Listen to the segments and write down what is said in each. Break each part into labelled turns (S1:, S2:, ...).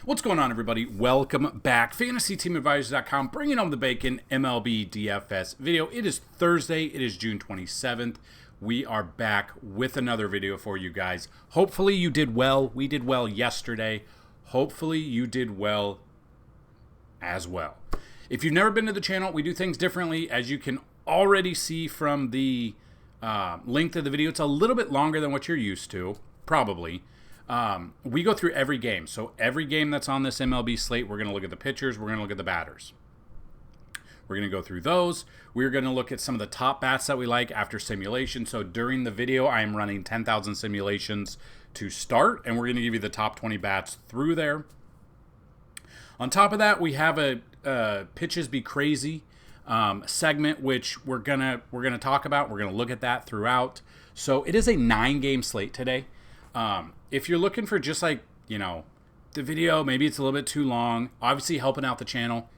S1: What's going on, everybody? Welcome back. FantasyTeamAdvisors.com, bringing home the bacon MLB DFS video. It is Thursday. It is June 27th. We are back with another video for you guys. Hopefully you did well. We did well yesterday. Hopefully you did well as well. If you've never been to the channel, we do things differently. As you can already see from the length of the video, it's a little bit longer than what you're used to, probably. We go through every game. So every game that's on this MLB slate, we're going to look at the pitchers. We're going to look at the batters. We're going to go through those. We're going to look at some of the top bats that we like after simulation. So during the video, I am running 10,000 simulations to start, and we're going to give you the top 20 bats through there. On top of that, we have a Pitches Be Crazy segment, which we're gonna talk about. We're going to look at that throughout. So it is a 9-game slate today. If you're looking for just like, the video, maybe it's a little bit too long, obviously helping out the channel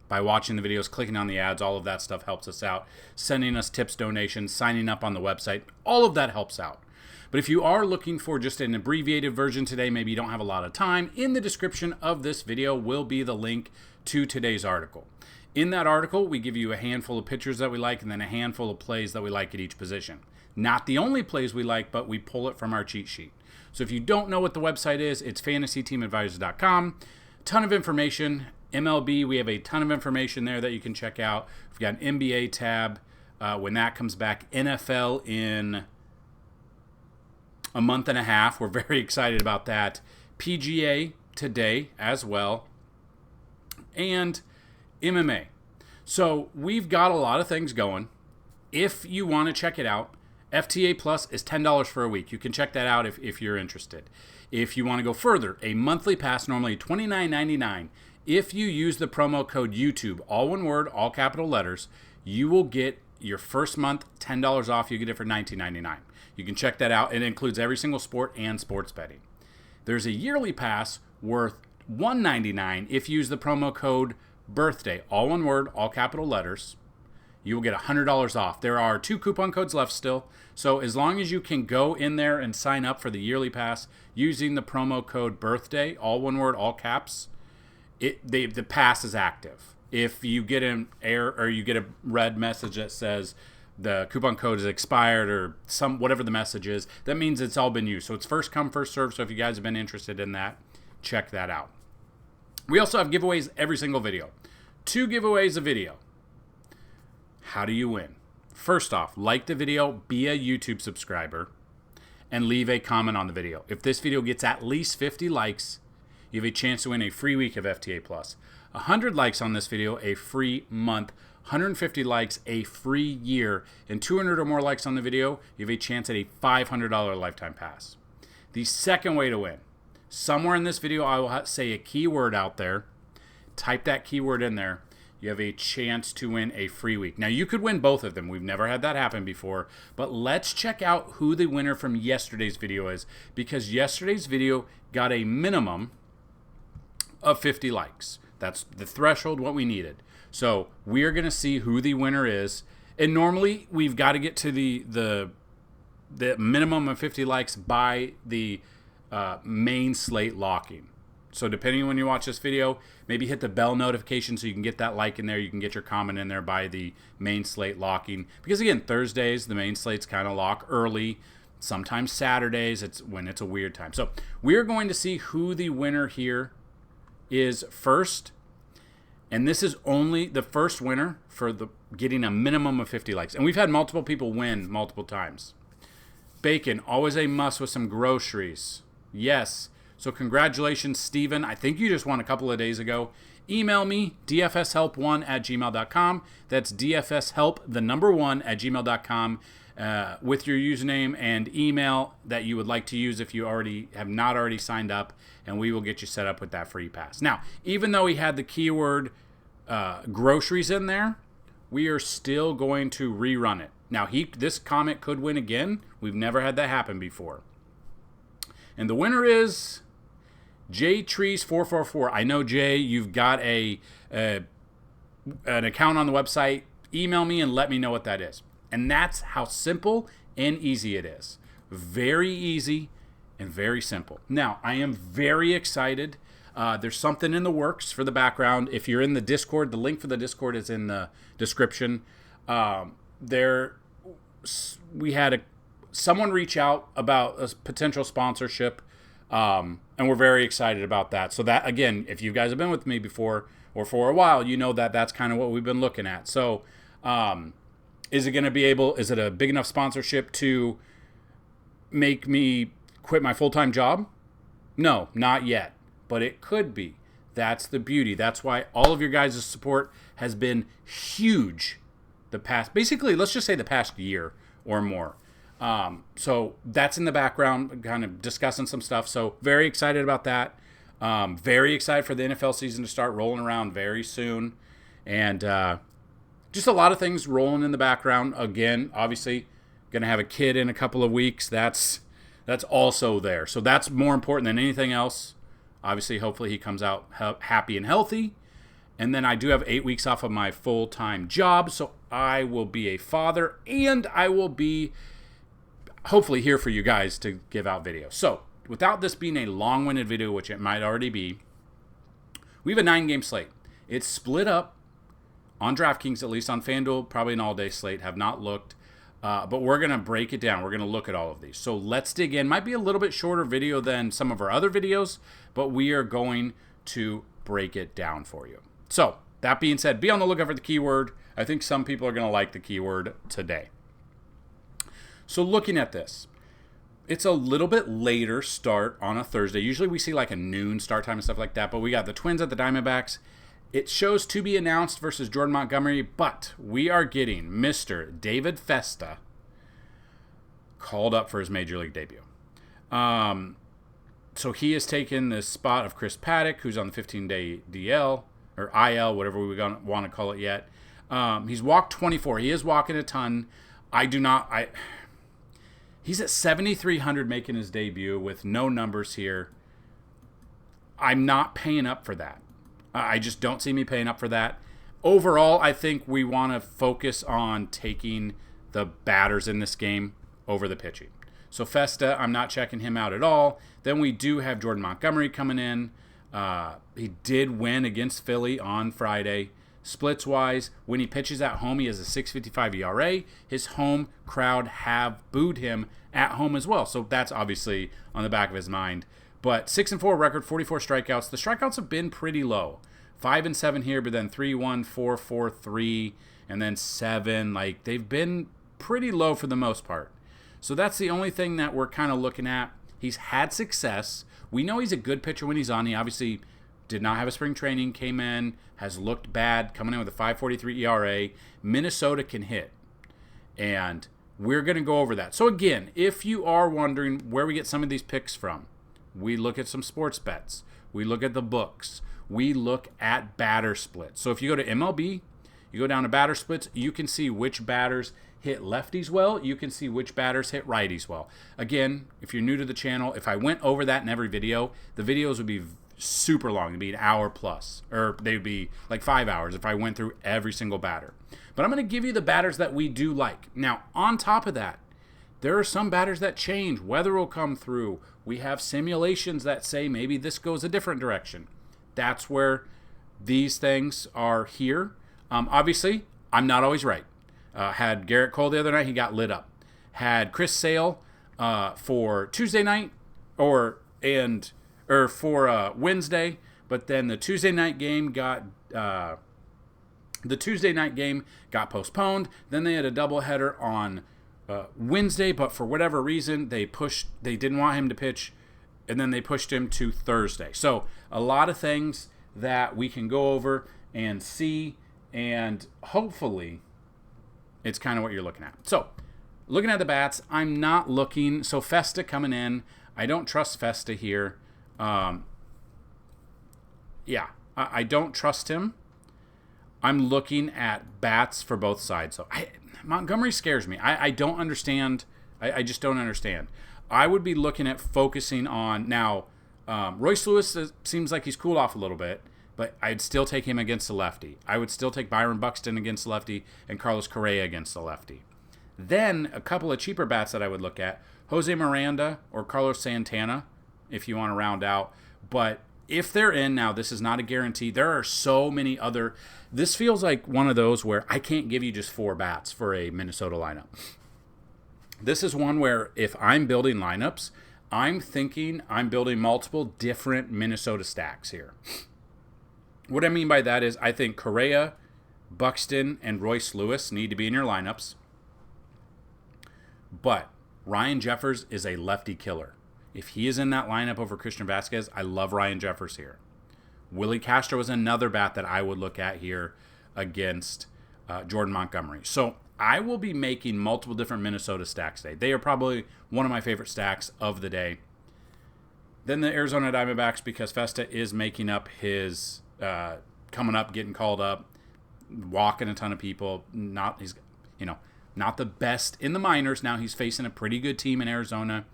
S1: by watching the videos, clicking on the ads, all of that stuff helps us out. Sending us tips, donations, signing up on the website, all of that helps out. But if you are looking for just an abbreviated version today, maybe you don't have a lot of time, in the description of this video will be the link to today's article. In that article, we give you a handful of pitchers that we like and then a handful of plays that we like at each position. Not the only plays we like, but we pull it from our cheat sheet. So if you don't know what the website is, it's FantasyTeamAdvisors.com. Ton of information. MLB, we have a ton of information there that you can check out. We've got an NBA tab when that comes back. NFL in a month and a half. We're very excited about that. PGA today as well. And MMA. So we've got a lot of things going. If you want to check it out, FTA Plus is $10 for a week. You can check that out if you're interested. If you want to go further, a monthly pass, normally $29.99. If you use the promo code YouTube, all one word, all capital letters, you will get your first month $10 off. You get it for $19.99. You can check that out. It includes every single sport and sports betting. There's a yearly pass worth $199 if you use the promo code BIRTHDAY, all one word, all capital letters. You will get $100 off. There are 2 coupon codes left still. So as long as you can go in there and sign up for the yearly pass using the promo code BIRTHDAY, all one word, all caps, the pass is active. If you get an error or you get a red message that says the coupon code is expired or whatever the message is, that means it's all been used. So it's first come, first serve. So if you guys have been interested in that, check that out. We also have giveaways every single video. 2 giveaways a video. How do you win? First off, like the video, be a YouTube subscriber, and leave a comment on the video. If this video gets at least 50 likes, you have a chance to win a free week of FTA Plus. 100 likes on this video, a free month. 150 likes, a free year. And 200 or more likes on the video, you have a chance at a $500 lifetime pass. The second way to win. Somewhere in this video, I will say a keyword out there. Type that keyword in there. You have a chance to win a free week. Now, you could win both of them. We've never had that happen before. But let's check out who the winner from yesterday's video is, because yesterday's video got a minimum of 50 likes. That's the threshold, what we needed. So we're going to see who the winner is. And normally, we've got to get to the minimum of 50 likes by the main slate locking. So depending on when you watch this video, maybe hit the bell notification so you can get that like in there. You can get your comment in there by the main slate locking. Because again, Thursdays, the main slates kind of lock early. Sometimes Saturdays, it's when it's a weird time. So we're going to see who the winner here is first. And this is only the first winner for getting a minimum of 50 likes. And we've had multiple people win multiple times. Bacon, always a must with some groceries. Yes. So congratulations, Steven. I think you just won a couple of days ago. Email me, dfshelp1@gmail.com. That's dfshelp1@gmail.com with your username and email that you would like to use if you have not already signed up, and we will get you set up with that free pass. Now, even though we had the keyword groceries in there, we are still going to rerun it. Now, this comment could win again. We've never had that happen before. And the winner is JTrees444. I know, Jay, you've got an account on the website. Email me and let me know what that is. And that's how simple and easy it is. Very easy and very simple. Now, I am very excited
S2: There's something in the works for the background. If you're in the Discord, the link for the Discord is in the description. We had someone reach out about a potential sponsorship, and we're very excited about that. So that, again, if you guys have been with me before or for a while, you know that that's kind of what we've been looking at. So is it a big enough sponsorship to make me quit my full-time job? No, not yet, but it could be. That's the beauty. That's why all of your guys' support has been huge let's just say the past year or more. So that's in the background, kind of discussing some stuff. So very excited about that. Very excited for the NFL season to start rolling around very soon. And just a lot of things rolling in the background. Again, obviously, going to have a kid in a couple of weeks. That's also there. So that's more important than anything else. Obviously, hopefully he comes out happy and healthy. And then I do have 8 weeks off of my full-time job. So I will be a father, and I will be hopefully here for you guys to give out videos. So without this being a long-winded video, which it might already be, we have a 9-game slate. It's split up on DraftKings, at least on Fanduel, probably an all-day slate. Have not looked. But we're going to break it down. We're going to look at all of these. So let's dig in. Might be a little bit shorter video than some of our other videos, but we are going to break it down for you. So that being said, be on the lookout for the keyword. I think some people are going to like the keyword today. So looking at this, it's a little bit later start on a Thursday. Usually we see like a noon start time and stuff like that, but we got the Twins at the Diamondbacks. It shows to be announced versus Jordan Montgomery, but we are getting Mr. David Festa called up for his Major League debut. So he has taken the spot of Chris Paddock, who's on the 15-day DL, or IL, whatever we want to call it yet. He's walked 24. He is walking a ton. He's at 7,300 making his debut with no numbers here. I'm not paying up for that. I just don't see me paying up for that. Overall, I think we want to focus on taking the batters in this game over the pitching. So Festa, I'm not checking him out at all. Then we do have Jordan Montgomery coming in. He did win against Philly on Friday. Splits-wise, when he pitches at home, he has a 6.55 ERA. His home crowd have booed him at home as well. So that's obviously on the back of his mind. But 6-4 record, 44 strikeouts. The strikeouts have been pretty low. 5-7 here, but then 3-1, 4-4, 3, and then 7. Like, they've been pretty low for the most part. So that's the only thing that we're kind of looking at. He's had success. We know he's a good pitcher when he's on. He obviously did not have a spring training, came in, has looked bad, coming in with a 5.43 ERA. Minnesota can hit. And we're going to go over that. So again, if you are wondering where we get some of these picks from, we look at some sports bets. We look at the books. We look at batter splits. So if you go to MLB, you go down to batter splits, you can see which batters hit lefties well. You can see which batters hit righties well. Again, if you're new to the channel, if I went over that in every video, the videos would be super long. It'd be an hour plus, or they'd be like 5 hours if I went through every single batter. But I'm going to give you the batters that we do like. Now, on top of that, there are some batters that change. Weather will come through. We have simulations that say maybe this goes a different direction. That's where these things are here. Obviously, I'm not always right. Had Garrett Cole the other night, he got lit up. Had Chris Sale for Tuesday night for Wednesday, but then the Tuesday night game got postponed. Then they had a doubleheader on Wednesday, but for whatever reason they didn't want him to pitch, and then they pushed him to Thursday. So a lot of things that we can go over and see, and hopefully it's kind of what you're looking at. So looking at the bats, I'm not looking. So Festa coming in, I don't trust Festa here. I don't trust him. I'm looking at bats for both sides. So Montgomery scares me. I don't understand. I just don't understand. I would be looking at focusing on now. Royce Lewis seems like he's cooled off a little bit, but I'd still take him against the lefty. I would still take Byron Buxton against the lefty and Carlos Correa against the lefty. Then a couple of cheaper bats that I would look at, Jose Miranda or Carlos Santana, if you want to round out. But If they're in now, this is not a guarantee. There are so many other. This feels like one of those where I can't give you just 4 bats for a Minnesota lineup. This is one where if I'm building lineups, I'm thinking I'm building multiple different Minnesota stacks here. What I mean by that is I think Correa, Buxton, and Royce Lewis need to be in your lineups. But Ryan Jeffers is a lefty killer. If he is in that lineup over Christian Vasquez, I love Ryan Jeffers here. Willie Castro is another bat that I would look at here against Jordan Montgomery. So I will be making multiple different Minnesota stacks today. They are probably one of my favorite stacks of the day. Then the Arizona Diamondbacks, because Festa is making up his coming up, getting called up, walking a ton of people. Not the best in the minors. Now he's facing a pretty good team in Arizona.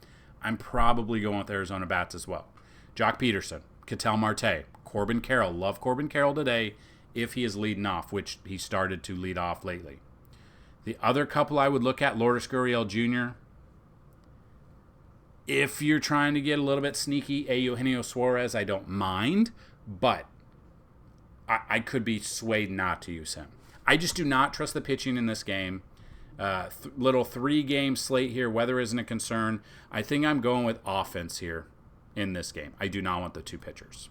S2: I'm probably going with Arizona bats as well. Jock Peterson, Ketel Marte, Corbin Carroll. Love Corbin Carroll today if he is leading off, which he started to lead off lately. The other couple I would look at, Lourdes Gurriel Jr. If you're trying to get a little bit sneaky, Eugenio Suarez, I don't mind, but I could be swayed not to use him. I just do not trust the pitching in this game. Little 3-game slate here. Weather isn't a concern. I think I'm going with offense here in this game. I do not want the 2 pitchers.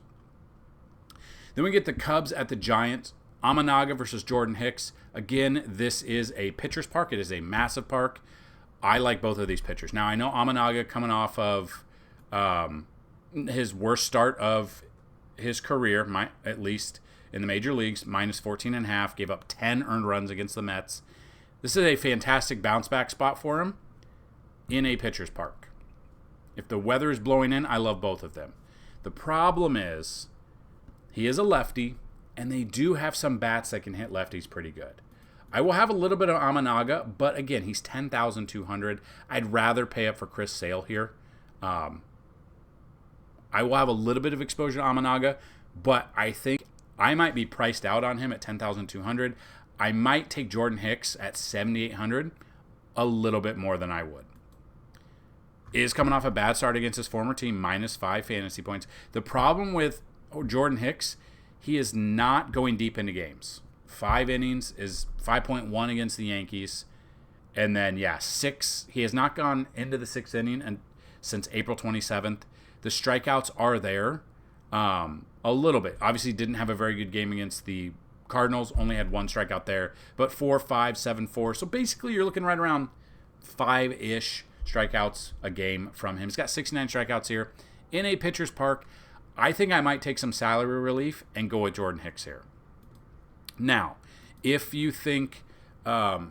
S2: Then we get the Cubs at the Giants. Amanaga versus Jordan Hicks. Again, this is a pitcher's park. It is a massive park. I like both of these pitchers. Now, I know Amanaga coming off of his worst start of his career, at least in the major leagues, minus 14.5, gave up 10 earned runs against the Mets. This is a fantastic bounce back spot for him in a pitcher's park. If the weather is blowing in, I love both of them. The problem is he is a lefty, and they do have some bats that can hit lefties pretty good. I will have a little bit of Amanaga, but again, he's 10,200. I'd rather pay up for Chris Sale here. I will have a little bit of exposure to Amanaga, but I think I might be priced out on him at 10,200. I might take Jordan Hicks at 7,800 a little bit more than I would. Is coming off a bad start against his former team, minus 5 fantasy points. The problem with Jordan Hicks, he is not going deep into games. 5 innings is 5.1 against the Yankees. And then, 6. He has not gone into the 6th inning since April 27th. The strikeouts are there a little bit. Obviously didn't have a very good game against the Cardinals. Only had 1 strikeout there. But 4, 5, 7, 4. So basically you're looking right around 5-ish strikeouts a game from him. He's got 69 strikeouts here in a pitcher's park. I think I might take some salary relief and go with Jordan Hicks here. Now, if you think at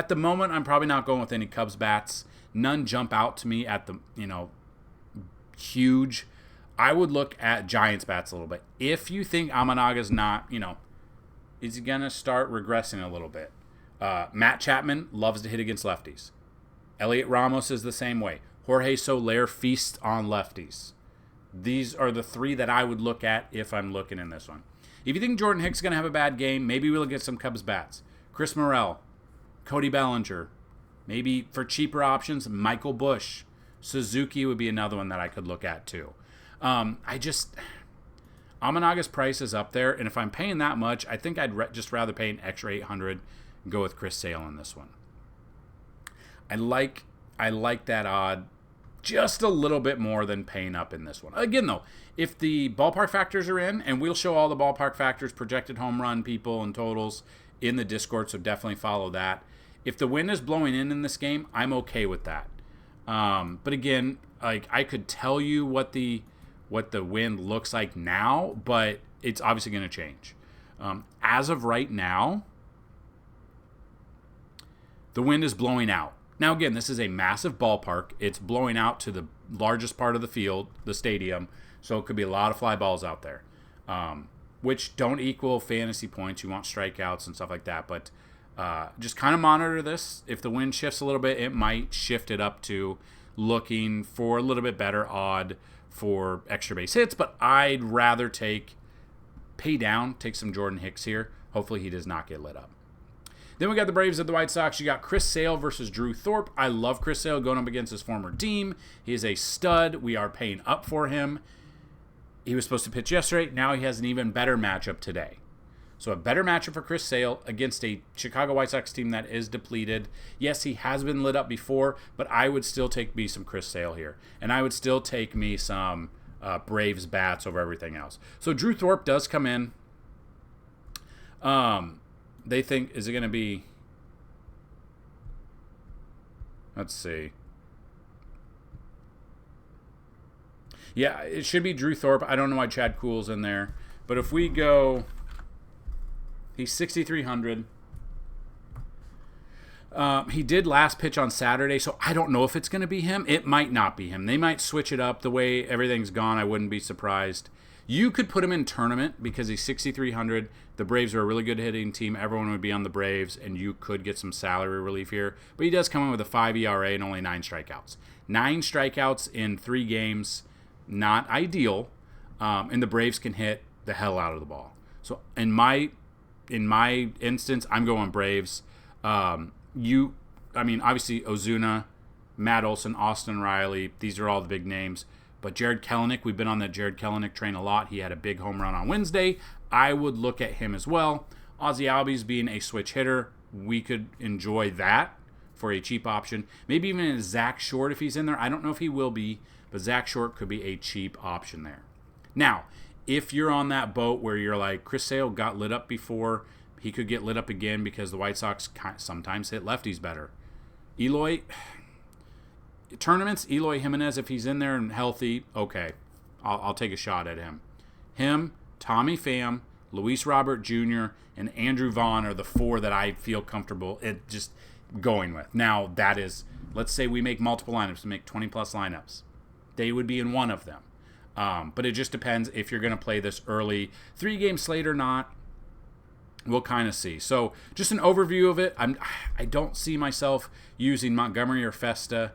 S2: the moment I'm probably not going with any Cubs bats. None jump out to me at the huge. I would look at Giants bats a little bit. If you think Amanaga's not, is he gonna start regressing a little bit? Matt Chapman loves to hit against lefties. Elliot Ramos is the same way. Jorge Soler feasts on lefties. These are the 3 that I would look at if I'm looking in this one. If you think Jordan Hicks is going to have a bad game, maybe we'll get some Cubs bats. Chris Morel, Cody Bellinger. Maybe for cheaper options, Michael Busch. Suzuki would be another one that I could look at too. Amanaga's price is up there, and if I'm paying that much, I think I'd just rather pay an extra $800 and go with Chris Sale in this one. I like that odd just a little bit more than paying up in this one. Again, though, if the ballpark factors are in, and we'll show all the ballpark factors, projected home run people and totals in the Discord, so definitely follow that. If the wind is blowing in this game, I'm okay with that. But again, I could tell you what the wind looks like now, but it's obviously going to change. As of right now, the wind is blowing out. Now, again, this is a massive ballpark. It's blowing out to the largest part of the field, the stadium, so it could be a lot of fly balls out there, which don't equal fantasy points. You want strikeouts and stuff like that, but just kind of monitor this. If the wind shifts a little bit, it might shift it up to looking for a little bit better odd for extra base hits, but I'd rather take some Jordan Hicks here. Hopefully he does not get lit up. Then we got the Braves at the White Sox. You got Chris Sale versus Drew Thorpe. I love Chris Sale going up against his former team. He is a stud. We are paying up for him. He was supposed to pitch yesterday. Now he has an even better matchup today. So a better matchup for Chris Sale against a Chicago White Sox team that is depleted. Yes, he has been lit up before, but I would still take me some Chris Sale here. And I would still take me some Braves bats over everything else. So Drew Thorpe does come in. They think, is it going to be... Let's see. Yeah, it should be Drew Thorpe. I don't know why Chad Kuhl's in there. But if we go... He's 6,300. He did last pitch on Saturday, so I don't know if it's going to be him. It might not be him. They might switch it up. The way everything's gone, I wouldn't be surprised. You could put him in tournament because he's 6,300. The Braves are a really good hitting team. Everyone would be on the Braves, and you could get some salary relief here. But he does come in with a 5 ERA and only 9 strikeouts. 9 strikeouts in 3 games, not ideal. And the Braves can hit the hell out of the ball. So in my instance, I'm going Braves. Obviously Ozuna, Matt Olson, Austin Riley, these are all the big names. But Jared Kelenic, we've been on that Jared Kelenic train a lot. He had a big home run on Wednesday. I would look at him as well. Ozzie Albies being a switch hitter, we could enjoy that for a cheap option. Maybe even a Zach Short if he's in there. I don't know if he will be, but Zach Short could be a cheap option there. Now, if you're on that boat where you're like, Chris Sale got lit up before, he could get lit up again because the White Sox sometimes hit lefties better. Eloy, tournaments, Eloy Jimenez, if he's in there and healthy, okay, I'll take a shot at him. Him, Tommy Pham, Luis Robert Jr., and Andrew Vaughn are the 4 that I feel comfortable just going with. Now, that is, let's say we make multiple lineups, we make 20-plus lineups. They would be in one of them. But it just depends if you're going to play this early 3-game slate or not. We'll kind of see. So just an overview of it. I don't see myself using Montgomery or Festa.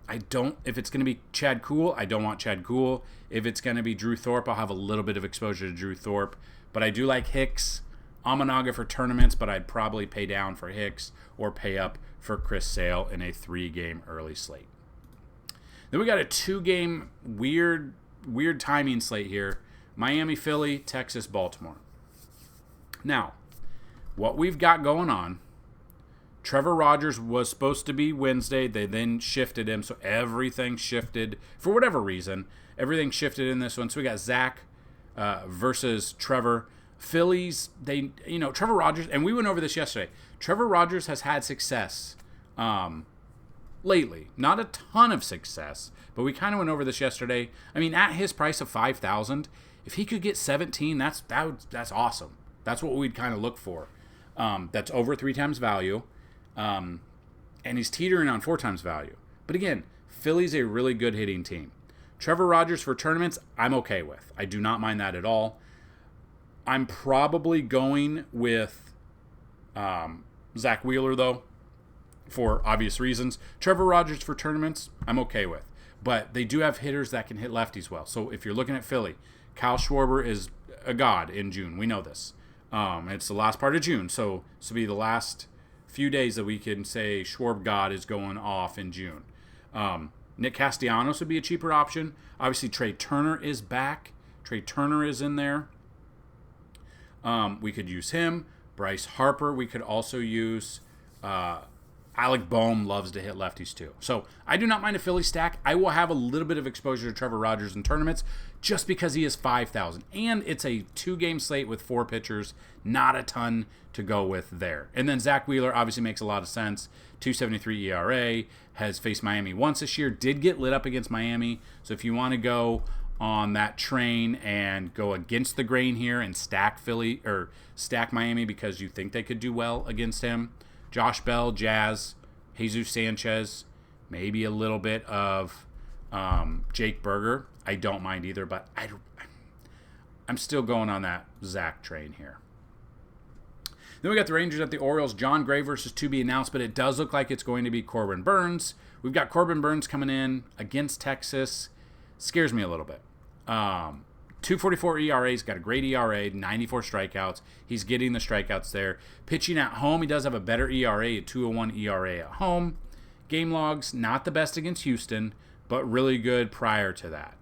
S2: If it's going to be Chad Kuhl, I don't want Chad Kuhl. If it's going to be Drew Thorpe, I'll have a little bit of exposure to Drew Thorpe. But I do like Hicks, Amanaga for tournaments, but I'd probably pay down for Hicks or pay up for Chris Sale in a 3-game early slate. Then we got a 2-game weird timing slate here. Miami, Philly, Texas, Baltimore. Now, what we've got going on, Trevor Rogers was supposed to be Wednesday. They then shifted him, so everything shifted. For whatever reason, everything shifted in this one. So we got Zach versus Trevor. Phillies, Trevor Rogers, and we went over this yesterday. Trevor Rogers has had success lately. Not a ton of success, but we kind of went over this yesterday. I mean, at his price of $5,000, if he could get 17, that's awesome. That's what we'd kind of look for. That's over 3 times value. And he's teetering on 4 times value. But again, Philly's a really good hitting team. Trevor Rogers for tournaments, I'm okay with. I do not mind that at all. I'm probably going with Zach Wheeler, though, for obvious reasons. Trevor Rogers for tournaments, I'm okay with. But they do have hitters that can hit lefties well. So if you're looking at Philly, Kyle Schwarber is a god in June. We know this. It's the last part of June. So this will be the last few days that we can say Schwarb God is going off in June. Nick Castellanos would be a cheaper option. Obviously, Trey Turner is back. Trey Turner is in there. We could use him. Bryce Harper. We could also use Alec Boehm loves to hit lefties too. So I do not mind a Philly stack. I will have a little bit of exposure to Trevor Rogers in tournaments just because he is 5,000. And it's a 2-game slate with 4 pitchers. Not a ton to go with there. And then Zach Wheeler obviously makes a lot of sense. 2.73 ERA. Has faced Miami once this year. Did get lit up against Miami. So if you want to go on that train and go against the grain here and stack Philly or stack Miami because you think they could do well against him, Josh Bell, Jazz, Jesus Sanchez, maybe a little bit of Jake Berger. I don't mind either, but I'm still going on that Zach train here. Then we got the Rangers at the Orioles. John Gray versus to be announced, but it does look like it's going to be Corbin Burns. We've got Corbin Burns coming in against Texas. Scares me a little bit. 2.44 ERA. He's got a great ERA, 94 strikeouts. He's getting the strikeouts there. Pitching at home, he does have a better ERA, a 2.01 ERA at home. Game logs, not the best against Houston, but really good prior to that.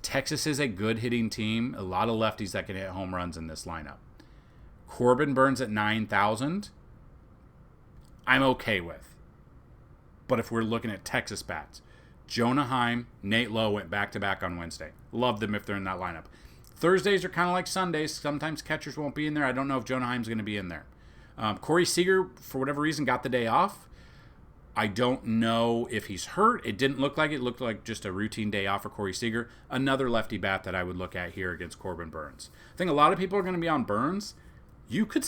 S2: Texas is a good hitting team. A lot of lefties that can hit home runs in this lineup. Corbin Burns at 9,000, I'm okay with. But if we're looking at Texas bats, Jonah Heim, Nate Lowe went back-to-back on Wednesday. Love them if they're in that lineup. Thursdays are kind of like Sundays. Sometimes catchers won't be in there. I don't know if Jonah Heim's going to be in there. Corey Seager, for whatever reason, got the day off. I don't know if he's hurt. It didn't look like it. It looked like just a routine day off for Corey Seager. Another lefty bat that I would look at here against Corbin Burns. I think a lot of people are going to be on Burns. You could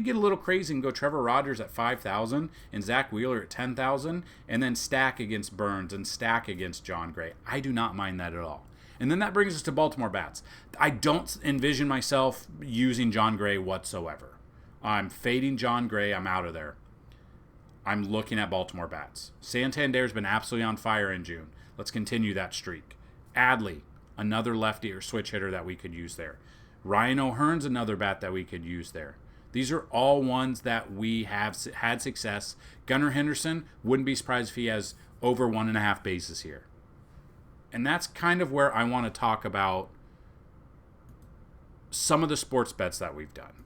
S2: get a little crazy and go Trevor Rogers at 5,000 and Zach Wheeler at 10,000 and then stack against Burns and stack against John Gray. I do not mind that at all. And then that brings us to Baltimore bats. I don't envision myself using John Gray whatsoever. I'm fading John Gray. I'm out of there. I'm looking at Baltimore bats. Santander's been absolutely on fire in June. Let's continue that streak. Adley, another lefty or switch hitter that we could use there. Ryan O'Hearn's another bat that we could use there. These are all ones that we have had success. Gunnar Henderson, wouldn't be surprised if he has over 1.5 bases here. And that's kind of where I want to talk about some of the sports bets that we've done.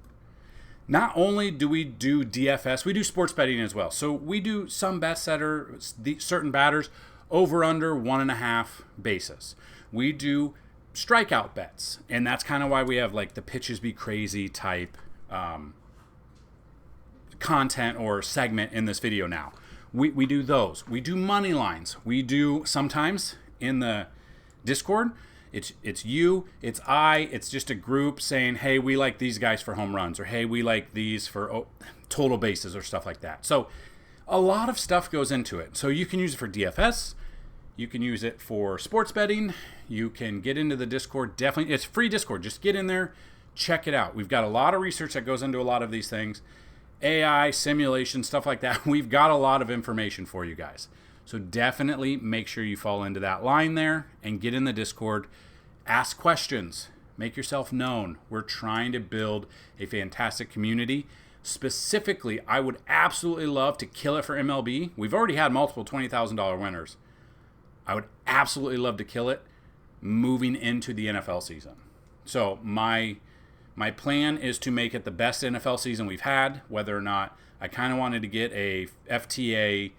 S2: Not only do we do DFS, we do sports betting as well. So we do some bets that are certain batters over under 1.5 bases. We do strikeout bets, and that's kind of why we have like the pitches be crazy type content or segment in this video now. We do those. We do money lines. We do sometimes in the Discord, it's you, it's I, it's just a group saying, hey, we like these guys for home runs, or hey, we like these for total bases or stuff like that. So a lot of stuff goes into it. So you can use it for DFS. You can use it for sports betting. You can get into the Discord. Definitely, it's free Discord. Just get in there, check it out. We've got a lot of research that goes into a lot of these things. AI, simulation, stuff like that. We've got a lot of information for you guys. So definitely make sure you fall into that line there and get in the Discord. Ask questions. Make yourself known. We're trying to build a fantastic community. Specifically, I would absolutely love to kill it for MLB. We've already had multiple $20,000 winners. I would absolutely love to kill it moving into the NFL season. So my plan is to make it the best NFL season we've had, whether or not I kind of wanted to get a FTA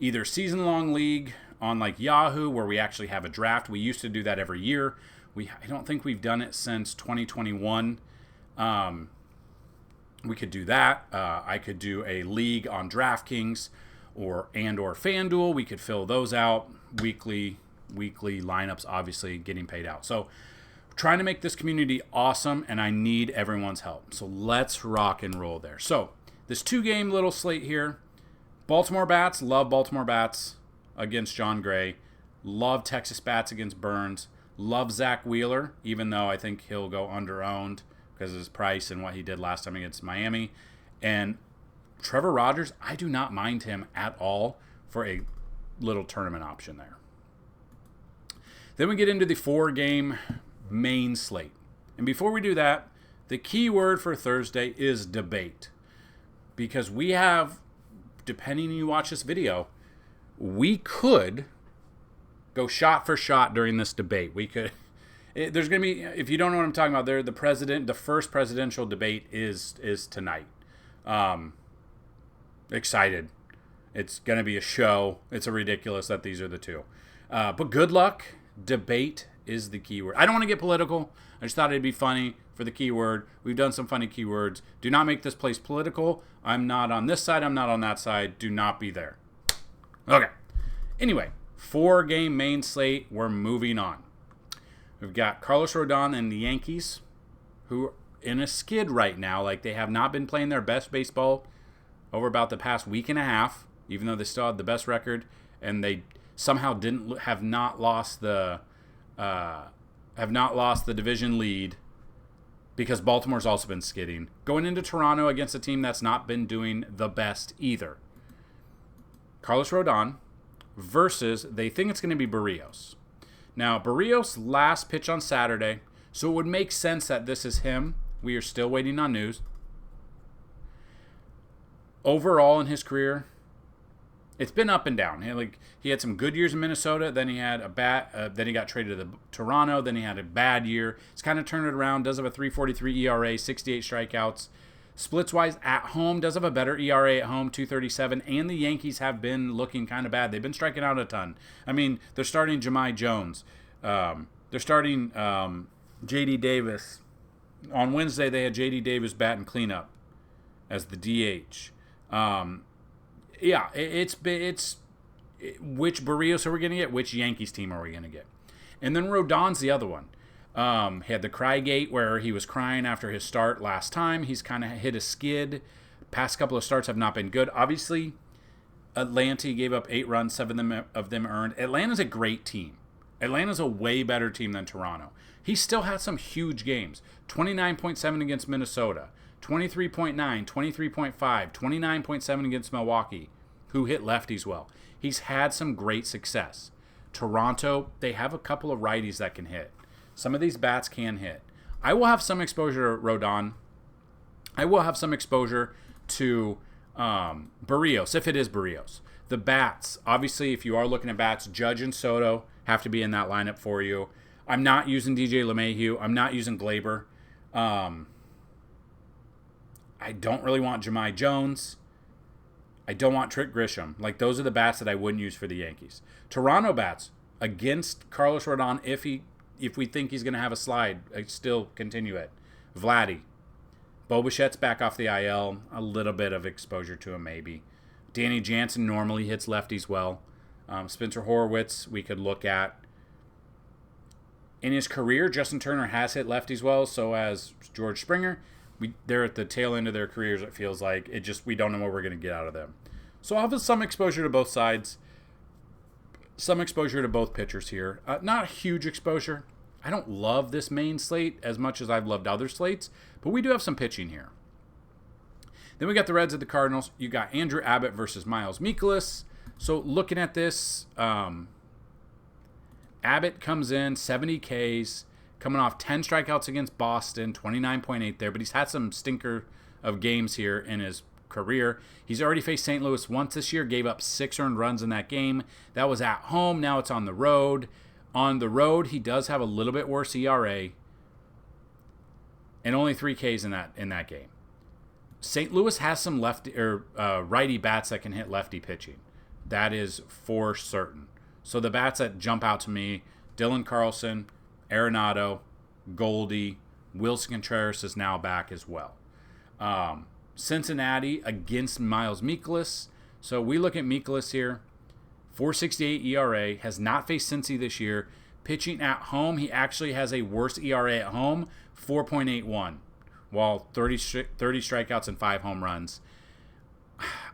S2: either season-long league on like Yahoo where we actually have a draft. We used to do that every year. I don't think we've done it since 2021. We could do that. I could do a league on DraftKings or Fanduel. We could fill those out. Weekly lineups, obviously getting paid out. So trying to make this community awesome, and I need everyone's help. So let's rock and roll there. So this 2-game little slate here. Baltimore bats, love Baltimore bats against John Gray. Love Texas bats against Burns. Love Zach Wheeler, even though I think he'll go under-owned because of his price and what he did last time against Miami. And Trevor Rogers, I do not mind him at all for a little tournament option there. Then we get into the 4-game main slate. And before we do that, the key word for Thursday is debate. Because we have, depending on you watch this video, we could go shot for shot during this debate. We could. There's going to be, if you don't know what I'm talking about, the first presidential debate is tonight. Excited. It's going to be a show. It's ridiculous that these are the two. But good luck. Debate is the keyword. I don't want to get political. I just thought it'd be funny for the keyword. We've done some funny keywords. Do not make this place political. I'm not on this side. I'm not on that side. Do not be there. Okay. Anyway, 4-game main slate. We're moving on. We've got Carlos Rodon and the Yankees, who are in a skid right now. Like, they have not been playing their best baseball over about the past week and a half, even though they still had the best record, and they somehow have not lost the division lead because Baltimore's also been skidding. Going into Toronto against a team that's not been doing the best either. Carlos Rodon versus, they think it's going to be Barrios. Now, Barrios last pitch on Saturday, so it would make sense that this is him. We are still waiting on news. Overall in his career, it's been up and down. He had some good years in Minnesota. Then he had then he got traded to Toronto. Then he had a bad year. He's kind of turned it around. Does have a 3.43 ERA, 68 strikeouts. Splits wise at home, does have a better ERA at home, 2.37. And the Yankees have been looking kind of bad. They've been striking out a ton. I mean, they're starting Jahmai Jones. They're starting J.D. Davis. On Wednesday, they had J.D. Davis batting cleanup as the DH. It's which Barrios are we going to get? Which Yankees team are we going to get? And then Rodon's the other one. He had the Crygate where he was crying after his start last time. He's kind of hit a skid. Past couple of starts have not been good. Obviously, Atlanta gave up 8 runs, 7 of them earned. Atlanta's a great team. Atlanta's a way better team than Toronto. He still had some huge games. 29.7 against Minnesota. 23.9, 23.5, 29.7 against Milwaukee, who hit lefties well. He's had some great success. Toronto, they have a couple of righties that can hit. Some of these bats can hit. I will have some exposure to Rodon. I will have some exposure to Barrios, if it is Barrios. The bats, obviously, if you are looking at bats, Judge and Soto have to be in that lineup for you. I'm not using DJ LeMahieu. I'm not using Glaber. I don't really want Jahmai Jones. I don't want Trick Grisham. Those are the bats that I wouldn't use for the Yankees. Toronto bats against Carlos Rodon, if we think he's going to have a slide, I still continue it. Vladdy. Bo Bichette's back off the IL. A little bit of exposure to him maybe. Danny Jansen normally hits lefties well. Spencer Horwitz we could look at. In his career, Justin Turner has hit lefties well, so has George Springer. They're at the tail end of their careers, it feels like. We don't know what we're going to get out of them. So I'll have some exposure to both sides. Some exposure to both pitchers here. Not a huge exposure. I don't love this main slate as much as I've loved other slates, but we do have some pitching here. Then we got the Reds at the Cardinals. You got Andrew Abbott versus Miles Mikolas. So looking at this, Abbott comes in, 70 Ks, coming off 10 strikeouts against Boston, 29.8 there, but he's had some stinker of games here in his career. He's already faced St. Louis once this year, gave up 6 earned runs in that game. That was at home. Now it's on the road. On the road, he does have a little bit worse ERA and only 3 Ks in that game. St. Louis has some righty bats that can hit lefty pitching. That is for certain. So the bats that jump out to me, Dylan Carlson, Arenado, Goldie, Wilson Contreras is now back as well. Cincinnati against Miles Mikolas. So we look at Mikolas here. 4.68 ERA, has not faced Cincy this year. Pitching at home, he actually has a worse ERA at home, 4.81, while 30 strikeouts and 5 home runs.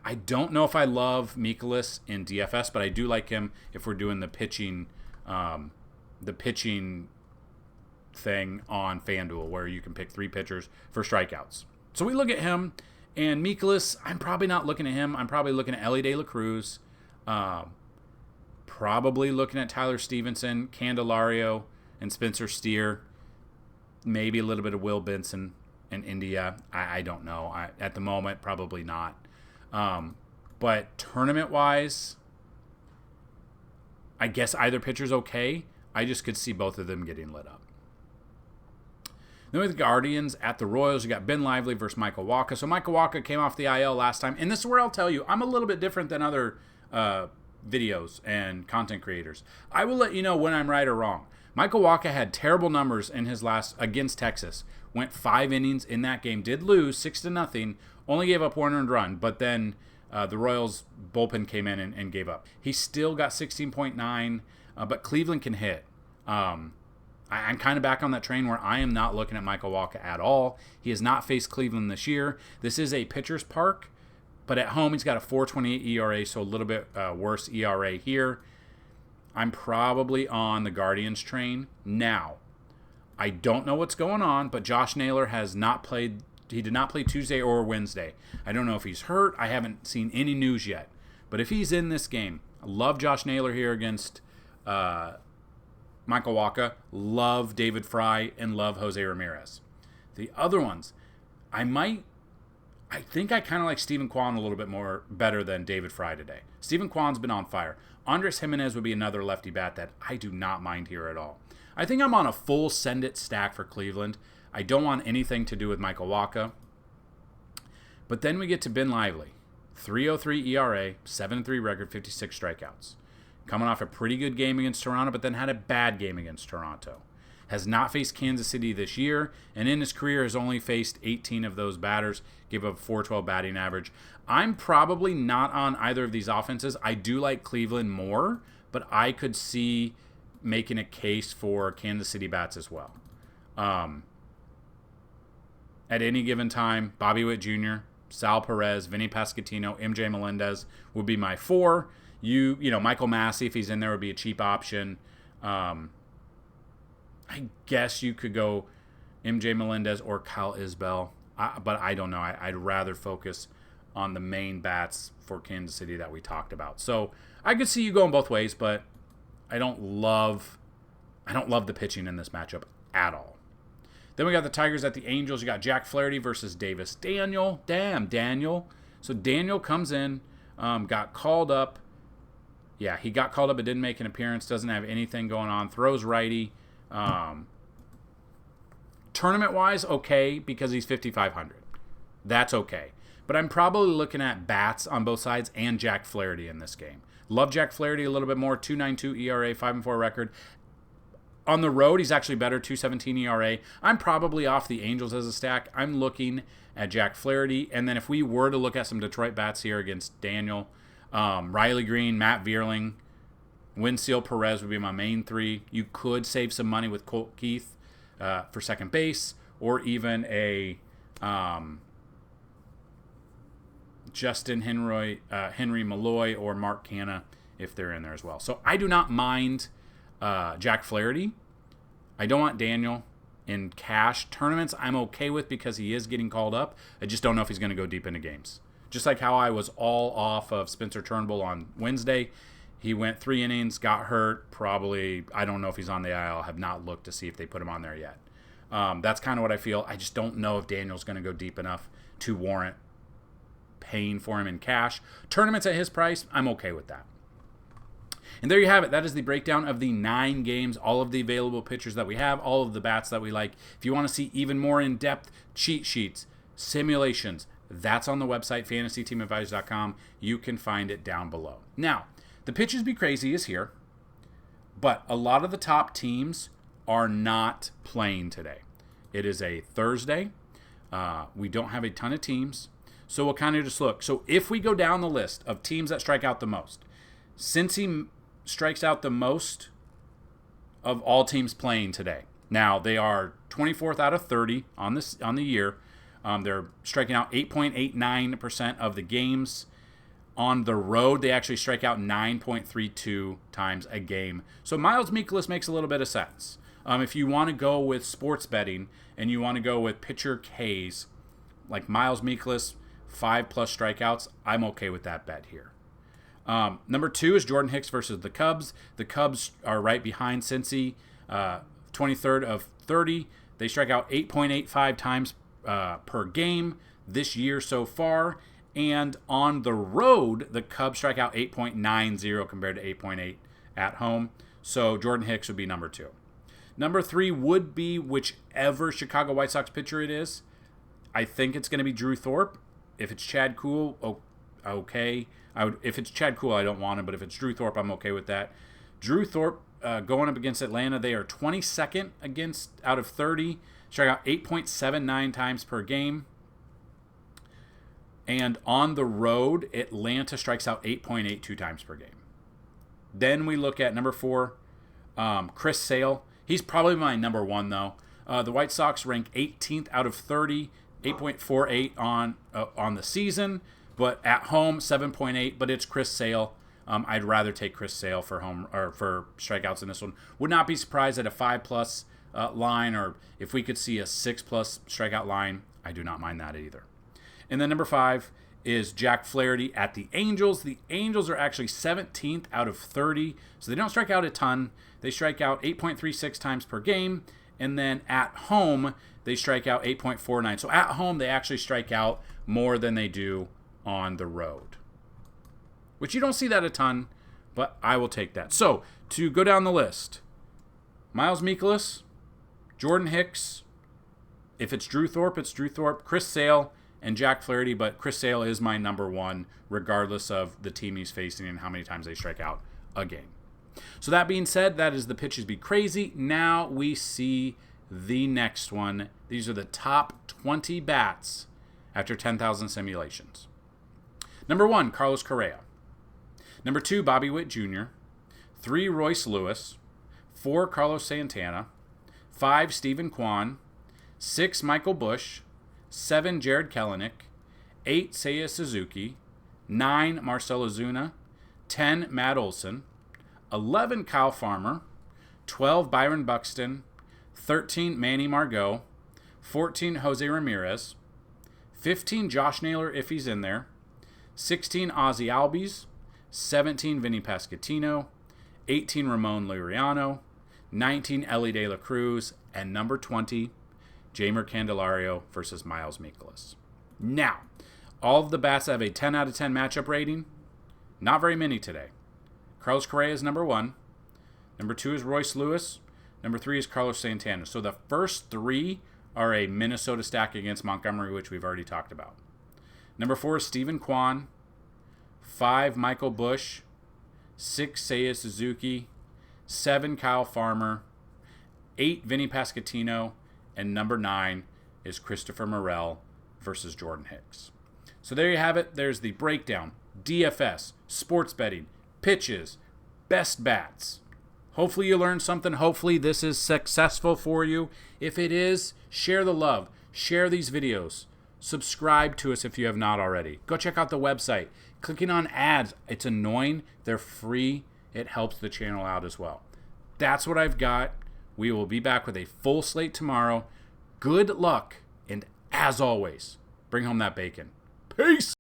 S2: I don't know if I love Mikolas in DFS, but I do like him if we're doing the pitching thing on Fanduel, where you can pick 3 pitchers for strikeouts. So we look at him, and Mikolas, I'm probably not looking at him. I'm probably looking at Elly De La Cruz, probably looking at Tyler Stevenson, Candelario, and Spencer Steer. Maybe a little bit of Will Benson in India. I don't know. At the moment, probably not. But tournament-wise, I guess either pitcher's okay. I just could see both of them getting lit up. Then with the Guardians at the Royals, you got Ben Lively versus Michael Wacha. So Michael Wacha came off the IL last time, and this is where I'll tell you, I'm a little bit different than other videos and content creators. I will let you know when I'm right or wrong. Michael Wacha had terrible numbers in his last against Texas. Went 5 innings in that game. Did lose 6-0. Only gave up 1 earned run, but then the Royals bullpen came in and gave up. He still got 16.9, but Cleveland can hit. I'm kind of back on that train where I am not looking at Michael Wacha at all. He has not faced Cleveland this year. This is a pitcher's park, but at home he's got a 4.28 ERA, so a little bit worse ERA here. I'm probably on the Guardians train now. I don't know what's going on, but Josh Naylor has not played. He did not play Tuesday or Wednesday. I don't know if he's hurt. I haven't seen any news yet. But if he's in this game, I love Josh Naylor here against Michael Wacha, love David Fry, and love Jose Ramirez. The other ones, I think I kind of like Steven Kwan a little bit better than David Fry today. Steven Kwan's been on fire. Andres Jimenez would be another lefty bat that I do not mind here at all. I think I'm on a full send it stack for Cleveland. I don't want anything to do with Michael Wacha. But then we get to Ben Lively. 3.03 ERA, 7.3 record, 56 strikeouts. Coming off a pretty good game against Toronto, but then had a bad game against Toronto. Has not faced Kansas City this year, and in his career has only faced 18 of those batters, gave up 412 batting average. I'm probably not on either of these offenses. I do like Cleveland more, but I could see making a case for Kansas City bats as well. At any given time, Bobby Witt Jr., Sal Perez, Vinny Pasquantino, MJ Melendez would be my 4. You know, Michael Massey, if he's in there, would be a cheap option. I guess you could go MJ Melendez or Kyle Isbell, but I don't know. I'd rather focus on the main bats for Kansas City that we talked about. So I could see you going both ways, but I don't love the pitching in this matchup at all. Then we got the Tigers at the Angels. You got Jack Flaherty versus Davis Daniel. Damn, Daniel. So Daniel comes in, got called up. Yeah, he got called up but didn't make an appearance. Doesn't have anything going on. Throws righty. Tournament-wise, okay, because he's 5,500. That's okay. But I'm probably looking at bats on both sides and Jack Flaherty in this game. Love Jack Flaherty a little bit more. 2.92 ERA, 5.4 record. On the road, he's actually better, 2.17 ERA. I'm probably off the Angels as a stack. I'm looking at Jack Flaherty. And then if we were to look at some Detroit bats here against Daniel, Riley Green, Matt Vierling, Winfield Perez would be my main 3. You could save some money with Colt Keith for second base, or even a Justin Henry Malloy or Mark Canha if they're in there as well. So I do not mind Jack Flaherty. I don't want Daniel in cash. Tournaments I'm okay with because he is getting called up. I just don't know if he's going to go deep into games. Just like how I was all off of Spencer Turnbull on Wednesday. He went 3 innings, got hurt. Probably, I don't know if he's on the IL. Have not looked to see if they put him on there yet. That's kind of what I feel. I just don't know if Daniel's going to go deep enough to warrant paying for him in cash. Tournaments at his price, I'm okay with that. And there you have it. That is the breakdown of the 9 games, all of the available pitchers that we have, all of the bats that we like. If you want to see even more in-depth cheat sheets, simulations, that's on the website, FantasyTeamAdvisors.com. You can find it down below. Now, the Pitches Be Crazy is here, but a lot of the top teams are not playing today. It is a Thursday. We don't have a ton of teams, so we'll kind of just look. So if we go down the list of teams that strike out the most, Cincy strikes out the most of all teams playing today. Now, they are 24th out of 30 on the year. They're striking out 8.89% of the games. On the road, they actually strike out 9.32 times a game. So Miles Mikolas makes a little bit of sense. If you want to go with sports betting and you want to go with pitcher Ks, like Miles Mikolas, 5+ strikeouts, I'm okay with that bet here. Number 2 is Jordan Hicks versus the Cubs. The Cubs are right behind Cincy, 23rd of 30. They strike out 8.85 times per game this year so far. And on the road, the Cubs strike out 8.90 compared to 8.8 at home. So Jordan Hicks would be number 2. Number 3 would be whichever Chicago White Sox pitcher it is. I think it's going to be Drew Thorpe. If it's Chad Kuhl, okay. If it's Chad Kuhl, I don't want him, but if it's Drew Thorpe, I'm okay with that. Drew Thorpe going up against Atlanta, they are 22nd out of 30. Strike out 8.79 times per game. And on the road, Atlanta strikes out 8.82 times per game. Then we look at number 4, Chris Sale. He's probably my number 1, though. The White Sox rank 18th out of 30, 8.48 on the season, but at home 7.8. But it's Chris Sale. I'd rather take Chris Sale for home or for strikeouts in this one. Would not be surprised at a 5+ line, or if we could see a 6+ strikeout line. I do not mind that either. And then number 5 is Jack Flaherty at the Angels. The Angels are actually 17th out of 30, so they don't strike out a ton. They strike out 8.36 times per game, and then at home, they strike out 8.49. So at home, they actually strike out more than they do on the road, which you don't see that a ton, but I will take that. So to go down the list, Miles Mikolas, Jordan Hicks. If it's Drew Thorpe, it's Drew Thorpe, Chris Sale, and Jack Flaherty, but Chris Sale is my number one, regardless of the team he's facing and how many times they strike out a game. So that being said, that is the pitches be crazy. Now we see the next one. These are the top 20 bats after 10,000 simulations. Number 1, Carlos Correa. Number 2, Bobby Witt Jr. 3, Royce Lewis. 4, Carlos Santana. 5, Stephen Kwan. 6, Michael Busch. 7, Jared Kelenic. 8, Seiya Suzuki. 9, Marcell Ozuna. 10, Matt Olson. 11, Kyle Farmer. 12, Byron Buxton. 13, Manny Margot. 14, Jose Ramirez. 15, Josh Naylor if he's in there. 16, Ozzy Albies. 17, Vinny Pasquantino. 18, Ramon Laureano. 19, Ellie De La Cruz. And number 20, Jeimer Candelario versus Miles Mikolas. Now, all of the bats have a 10 out of 10 matchup rating. Not very many today. Carlos Correa is number 1. Number 2 is Royce Lewis. Number 3 is Carlos Santana. So the first 3 are a Minnesota stack against Montgomery, which we've already talked about. Number 4 is Stephen Kwan. 5, Michael Busch. 6, Seiya Suzuki. 7, Kyle Farmer. 8, Vinny Pasquantino. And number 9 is Christopher Morel versus Jordan Hicks. So there you have it. There's the breakdown. DFS, sports betting, pitches, best bats. Hopefully you learned something. Hopefully this is successful for you. If it is, share the love. Share these videos. Subscribe to us if you have not already. Go check out the website. Clicking on ads, it's annoying. They're free. It helps the channel out as well. That's what I've got. We will be back with a full slate tomorrow. Good luck, and as always, bring home that bacon. Peace!